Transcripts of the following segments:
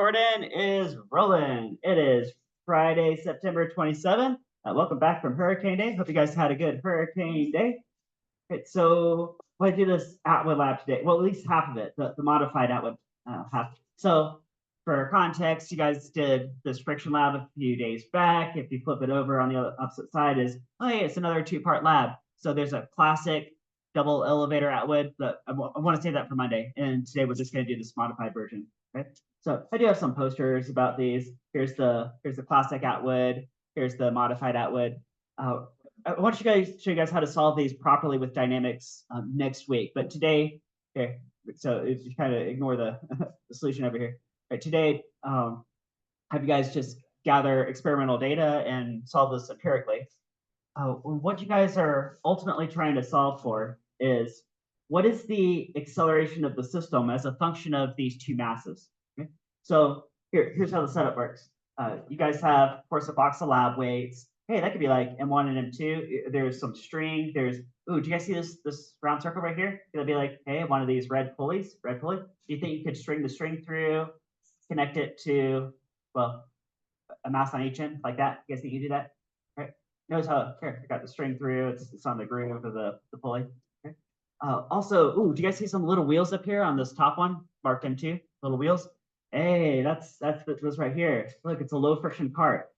recording is rolling. It is Friday, September 27th. Welcome back from Hurricane Day. Hope you guys had a good Hurricane Day. Okay, so I do this Atwood lab today. Well, at least half of it, the modified Atwood half. So for context, you guys did this friction lab a few days back. If you flip it over on the opposite side is, oh, hey, it's another two-part lab. So there's a classic double elevator Atwood, but I want to save that for Monday. And today we're just going to do this modified version. Okay. So I do have some posters about these. Here's the classic Atwood. Here's the modified Atwood. I want to show you guys how to solve these properly with dynamics next week. But today, okay, so if you kind of ignore the, the solution over here. Right, today, have you guys just gather experimental data and solve this empirically. What you guys are ultimately trying to solve for is what is the acceleration of the system as a function of these two masses? Okay? So here's how the setup works. You guys have, of course, a box of lab weights. Hey, that could be like M1 and M2. There's some string. There's, ooh, do you guys see this round circle right here? It'll be like, hey, one of these red pulleys, red pulley. Do you think you could string the string through, connect it to, well, a mass on each end like that? You guys think you do that? Right. Notice how here I got the string through. It's on the groove of the pulley. Okay. Also, ooh, do you guys see some little wheels up here on this top one marked M2? Little wheels. Hey, that's this right here. Look, it's a low friction part.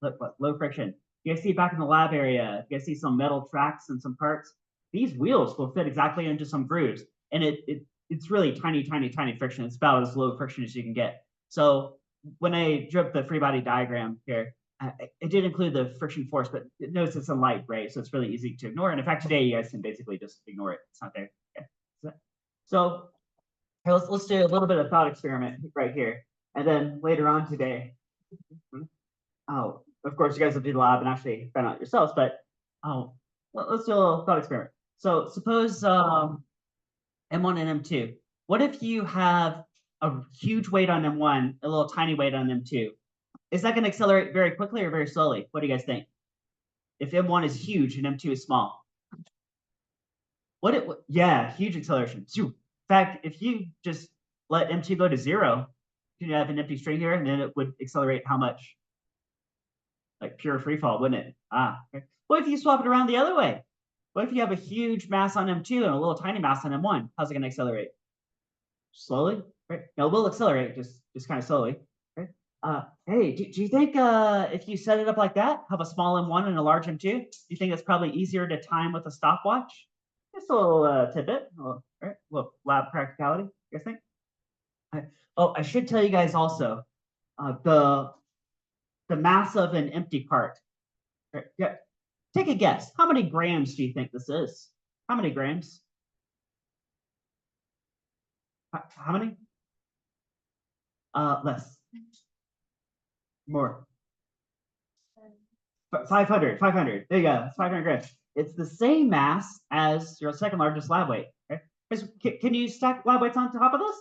Look, what low friction. You guys see back in the lab area. You guys see some metal tracks and some parts. These wheels will fit exactly into some grooves, and it's really tiny, tiny, tiny friction. It's about as low friction as you can get. So when I drew up the free body diagram here, it did include the friction force, but notice it's in light gray, so it's really easy to ignore. And in fact, today you guys can basically just ignore it. It's not there. Okay. So here, let's do a little bit of thought experiment right here, and then later on today. Oh, of course, you guys will do the lab and actually find out yourselves, but let's do a little thought experiment. So suppose M1 and M2. What if you have a huge weight on M1, a little tiny weight on M2? Is that going to accelerate very quickly or very slowly? What do you guys think? If M1 is huge and M2 is small. Yeah, huge acceleration. In fact, if you just let M2 go to 0, you have an empty string here, and then it would accelerate how much? Like pure free fall, wouldn't it? Okay. What if you swap it around the other way? What if you have a huge mass on M2 and a little tiny mass on M1? How's it going to accelerate? Slowly, right? No, we'll accelerate just kind of slowly. Right? Hey, do you think if you set it up like that, have a small M1 and a large M2, do you think it's probably easier to time with a stopwatch? Just a little tidbit, right? A little lab practicality, you guys think? Oh, I should tell you guys also, the mass of an empty part. Right? Yeah. Take a guess. How many grams do you think this is? How many grams? How many? Less. More. 500. There you go. It's 500 grams. It's the same mass as your second largest lab weight. Right? Can you stack lab weights on top of this?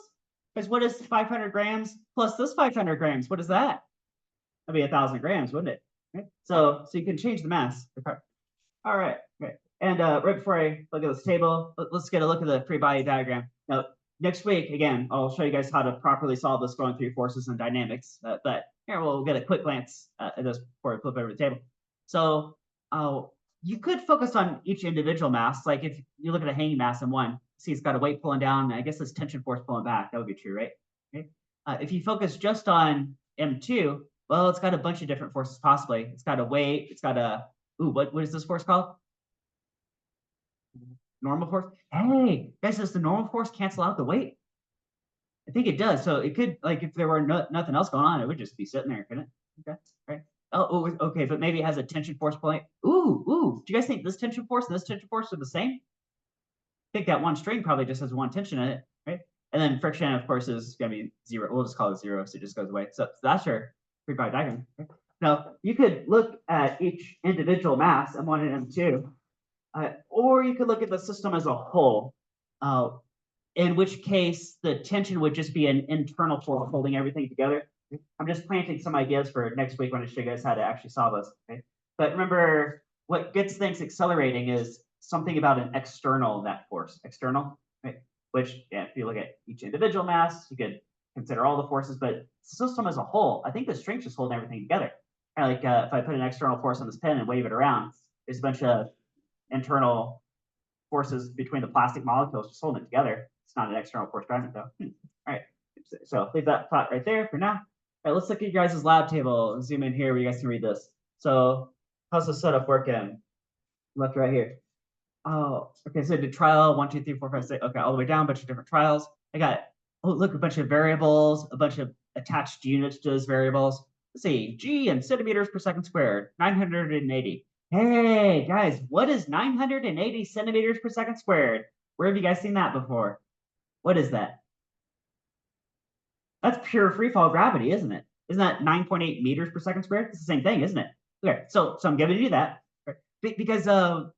Because what is 500 grams plus this 500 grams? What is that? That'd be 1,000 grams, wouldn't it? Right? So you can change the mass. All right. Right. And right before I look at this table, let's get a look at the free body diagram. Now, next week, again, I'll show you guys how to properly solve this going through forces and dynamics. But here we'll get a quick glance at this before I flip over the table. So you could focus on each individual mass. Like if you look at a hanging mass in one, see it's got a weight pulling down. I guess this tension force pulling back. That would be true, right? Okay. If you focus just on M2, well, it's got a bunch of different forces possibly. It's got a weight. It's got a, ooh, what is this force called? Normal force. Hey, guys, does the normal force cancel out the weight? I think it does. So it could, like, if there were nothing else going on, it would just be sitting there, couldn't it? Okay, right. Oh, okay, but maybe it has a tension force point. Ooh. Do you guys think this tension force and this tension force are the same? I think that one string probably just has one tension in it, right? And then friction, of course, is going to be 0. We'll just call it 0, so it just goes away. So that's your free body diagram. Okay? Now, you could look at each individual mass, M1 and M2, or you could look at the system as a whole, in which case the tension would just be an internal force holding everything together. I'm just planting some ideas for next week when I show you guys how to actually solve this. Okay? But remember, what gets things accelerating is something about an external net force. External, right? Which, yeah, if you look at each individual mass, you could consider all the forces, but the system as a whole, I think the strength just holding everything together. Kind of like if I put an external force on this pen and wave it around, there's a bunch of internal forces between the plastic molecules just holding it together. It's not an external force driving it though. All right, so leave that thought right there for now. All right, let's look at your guys' lab table and zoom in here where you guys can read this. So how's the setup working? Left right here. Oh, okay. So the trial 1, 2, 3, 4, 5, 6. Okay, all the way down, a bunch of different trials. I got look, a bunch of variables, a bunch of attached units to those variables. Let's see, G in centimeters per second squared, 980. Hey guys, what is 980 centimeters per second squared? Where have you guys seen that before? What is that? That's pure free fall gravity, isn't it? Isn't that 9.8 meters per second squared? It's the same thing, isn't it? Okay, so I'm giving you that. Because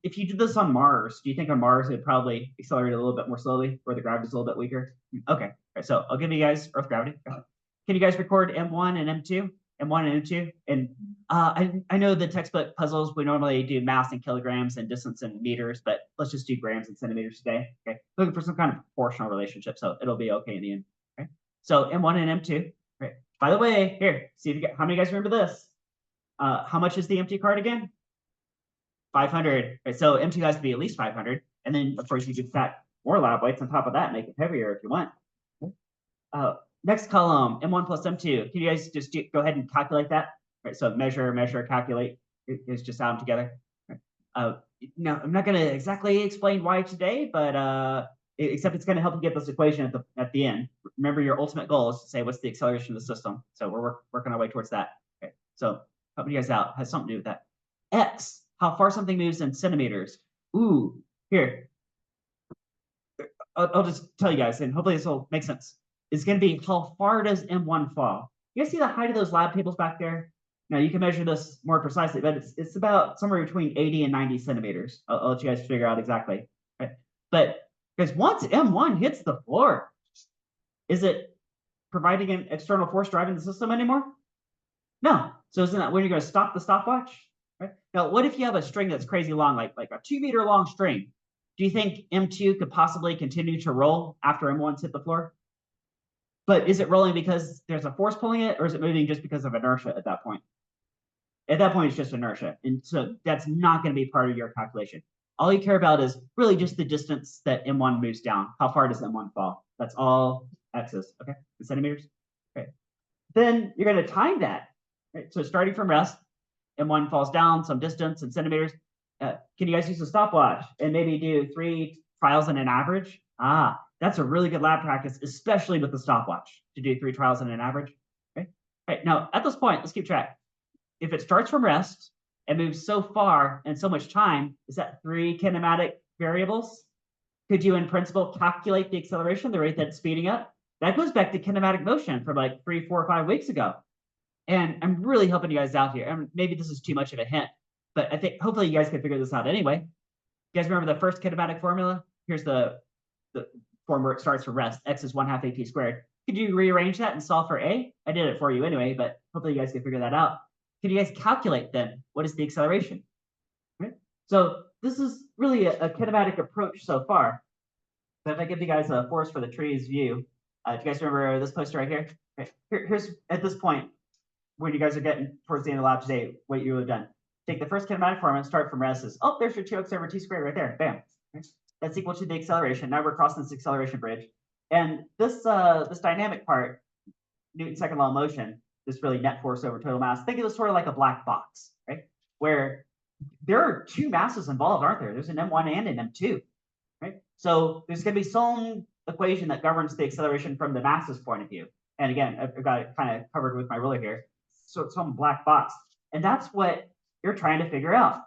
if you did this on Mars, do you think on Mars it would probably accelerate a little bit more slowly, where the gravity's a little bit weaker? Okay, right, so I'll give you guys Earth gravity. Can you guys record M1 and M2? M1 and M2? And I know the textbook puzzles, we normally do mass in kilograms and distance in meters, but let's just do grams and centimeters today. Okay, looking for some kind of proportional relationship, so it'll be okay in the end. Okay, so M1 and M2. Right. By the way, here, see if you get, how many guys remember this? How much is the empty card again? 500. Right, so M2 has to be at least 500. And then, of course, you could stack more lab weights on top of that and make it heavier if you want. Next column, M1 plus M2. Can you guys just go ahead and calculate that? Right, so measure, calculate. It's just add them together. Right. Now, I'm not going to exactly explain why today, but except it's going to help you get this equation at the end. Remember, your ultimate goal is to say what's the acceleration of the system. So we're working our way towards that. Okay. So helping you guys out has something to do with that. X, how far something moves in centimeters. Ooh, here. I'll just tell you guys, and hopefully this will make sense. It's going to be how far does M1 fall? You guys see the height of those lab tables back there? Now you can measure this more precisely, but it's about somewhere between 80 and 90 centimeters. I'll let you guys figure out exactly. Right? But because once M1 hits the floor, is it providing an external force driving the system anymore? No. So isn't that when you're going to stop the stopwatch? Right? Now, what if you have a string that's crazy long, like a 2-meter long string? Do you think M2 could possibly continue to roll after M1's hit the floor? But is it rolling because there's a force pulling it, or is it moving just because of inertia at that point? At that point, it's just inertia. And so that's not going to be part of your calculation. All you care about is really just the distance that M1 moves down. How far does M1 fall? That's all X's, okay? In centimeters. Okay. Then you're going to time that. Right? So starting from rest, M1 falls down some distance in centimeters. Can you guys use a stopwatch and maybe do 3 trials and an average? That's a really good lab practice, especially with the stopwatch, to do 3 trials and an average. Okay. Right. Now, at this point, let's keep track. If it starts from rest and moves so far and so much time, is that 3 kinematic variables? Could you, in principle, calculate the acceleration, the rate that's speeding up? That goes back to kinematic motion from like 3, 4, 5 weeks ago. And I'm really helping you guys out here. And maybe this is too much of a hint, but I think hopefully you guys can figure this out anyway. You guys remember the first kinematic formula? Here's the form where it starts from rest. X is 1/2 AP squared. Could you rearrange that and solve for A? I did it for you anyway, but hopefully you guys can figure that out. Can you guys calculate then what is the acceleration? Right? So this is really a kinematic approach so far. But if I give you guys a forest for the trees view, do you guys remember this poster right here? Right. Here's at this point, when you guys are getting towards the end of the lab today, what you would have done. Take the first kinematic formula, start from rest. Oh, there's your 2x over t squared right there. Bam. Right? That's equal to the acceleration. Now we're crossing this acceleration bridge. And this dynamic part, Newton's second law of motion, this really net force over total mass, think of this sort of like a black box, right? Where there are 2 masses involved, aren't there? There's an M1 and an M2, right? So there's going to be some equation that governs the acceleration from the masses point of view. And again, I've got it kind of covered with my ruler here. So it's some black box. And that's what you're trying to figure out.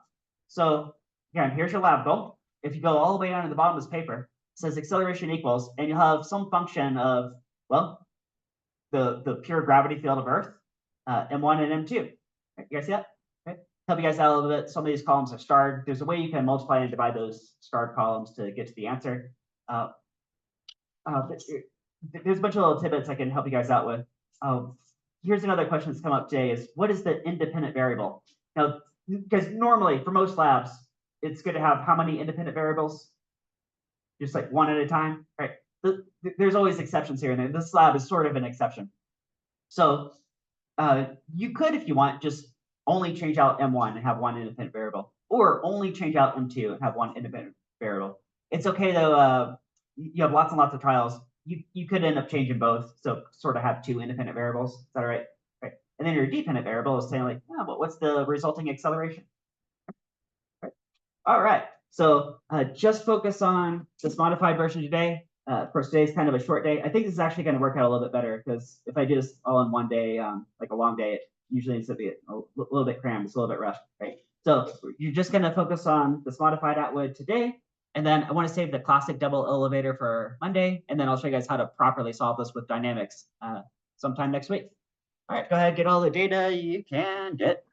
So again, here's your lab goal. If you go all the way down to the bottom of this paper, it says acceleration equals, and you'll have some function of, well, the pure gravity field of Earth, M1 and M2. Right, you guys see that? Okay. Help you guys out a little bit. Some of these columns are starred. There's a way you can multiply and divide those starred columns to get to the answer. There's a bunch of little tidbits I can help you guys out with. Here's another question that's come up today is, what is the independent variable? Now, because normally for most labs, it's good to have how many independent variables? Just like one at a time, right? there's always exceptions here and there. This lab is sort of an exception. So you could, if you want, just only change out M1 and have one independent variable, or only change out M2 and have one independent variable. It's okay though. You have lots and lots of trials. You could end up changing both, so sort of have two independent variables. Is that all right? Right. And then your dependent variable is saying like, oh, but what's the resulting acceleration? Right. All right. So just focus on this modified version today. Of course, today's kind of a short day. I think this is actually going to work out a little bit better because if I do this all in one day, like a long day, it usually ends up being a little bit crammed. It's a little bit rushed, right? So you're just going to focus on this modified Atwood today. And then I want to save the classic double elevator for Monday. And then I'll show you guys how to properly solve this with dynamics sometime next week. All right, go ahead, get all the data you can get.